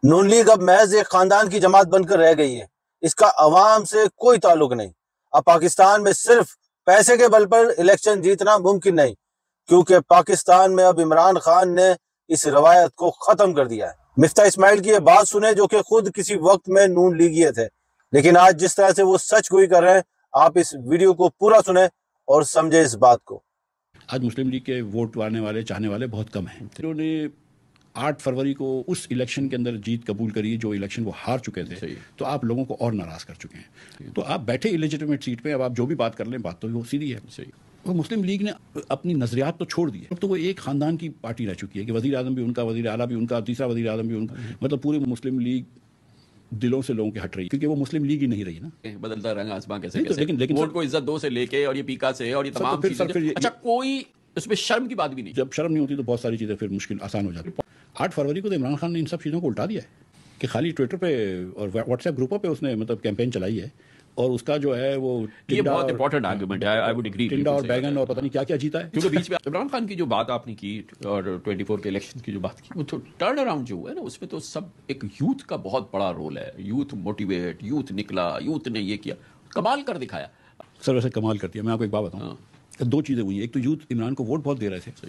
نون league اب محض ایک خاندان کی جماعت بن کر رہ گئی ہے، اس کا عوام سے کوئی تعلق نہیں۔ اب پاکستان میں صرف پیسے کے بل پر الیکشن جیتنا ممکن نہیں، کیونکہ پاکستان میں اب عمران خان نے اس روایت کو ختم کر دیا ہے۔ مفتاح اسماعیل کی یہ بات سنیں، جو کہ خود کسی وقت میں نون لیگیے تھے، لیکن آج جس طرح سے وہ سچ گوئی کر رہے ہیں، آپ اس ویڈیو کو پورا سنیں اور سمجھیں اس بات کو۔ آج مسلم لیگ کے ووٹ پانے والے چاہنے والے بہت کم ہیں۔ انہوں نے 8 فروری کو اس الیکشن کے اندر جیت قبول کری جو الیکشن وہ ہار چکے تھے، تو آپ لوگوں کو اور ناراض کر چکے ہیں۔ تو آپ بیٹھے الیجیٹمیٹ سیٹ پہ، اب آپ جو بھی بات کر لیں، بات تو وہ سیدھی ہے۔ وہ مسلم لیگ نے اپنی نظریات تو چھوڑ دیے، اب تو وہ ایک خاندان کی پارٹی رہ چکی ہے کہ وزیر اعظم بھی ان کا، وزیر اعلیٰ بھی ان کا، تیسرا وزیر اعظم بھی ان کا، مطلب پوری مسلم لیگ دلوں سے لوگوں کے ہٹ رہی ہے، کیونکہ وہ مسلم لیگ ہی نہیں رہی نا۔ بدلتا رنگ آسمان کیسے لیکن ووٹ کو عزت دو سے لے کے اور یہ پیکا سے اور یہ تمام چیزیں، اچھا کوئی اس میں شرم کی بات بھی نہیں۔ جب شرم نہیں ہوتی تو بہت ساری چیزیں پھر مشکل آسان ہو جاتی۔ 8 فروری کو تو عمران خان نے ان سب چیزوں کو الٹا دیا ہے کہ خالی ٹویٹر پہ اور واٹس ایپ گروپوں پہ اس نے مطلب کیمپین چلائی ہے، اور اس کا جو ہے وہ یہ بہت امپورٹنٹ آرگومنٹ ہے، آئی وڈ ایگری، ٹنڈا اور بیگن اور پتہ نہیں کیا کیا جیتا ہے۔ کیونکہ بیچ میں عمران خان کی جو بات آپ نے کی اور 24 کے الیکشن کی جو بات کی، وہ تو ٹرن اراؤنڈ جو ہے نا، اس میں تو سب ایک یوتھ کا بہت بڑا رول ہے۔ یوتھ موٹیویٹ، یوتھ نکلا، یوتھ نے یہ کیا، کمال کر دکھایا سر، ویسے کمال کرتی ہے۔ میں آپ کو ایک بات بتاؤں، 2 چیزیں ہوئی ہیں۔ ایک تو یوتھ عمران کو ووٹ بہت دے رہے تھے،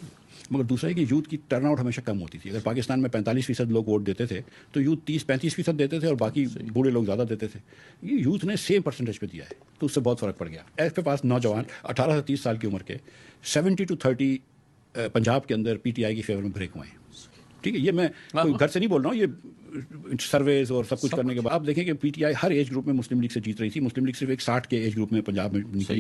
مگر دوسرا ہے کہ یوتھ کی ٹرن آؤٹ ہمیشہ کم ہوتی تھی۔ اگر پاکستان میں 45% لوگ ووٹ دیتے تھے تو یوتھ 30-35% دیتے تھے اور باقی بوڑھے لوگ زیادہ دیتے تھے۔ یہ یوتھ نے سیم پرسنٹیج پہ دیا ہے، تو اس سے بہت فرق پڑ گیا۔ ایس کے پاس نوجوان 18 سے 30 سال کی عمر کے 70 to 30 پنجاب کے اندر پی ٹی آئی کی فیور میں بریک ہوئے ہیں۔ ٹھیک ہے، یہ میں گھر سے نہیں بول رہا ہوں، یہ سرویز اور سب کچھ کرنے کے بعد آپ دیکھیں کہ پی ٹی آئی ہر ایج گروپ میں مسلم لیگ سے جیت رہی تھی۔ مسلم لیگ صرف ایک 60 کے ایج گروپ میں پنجاب میں نکلی ہے۔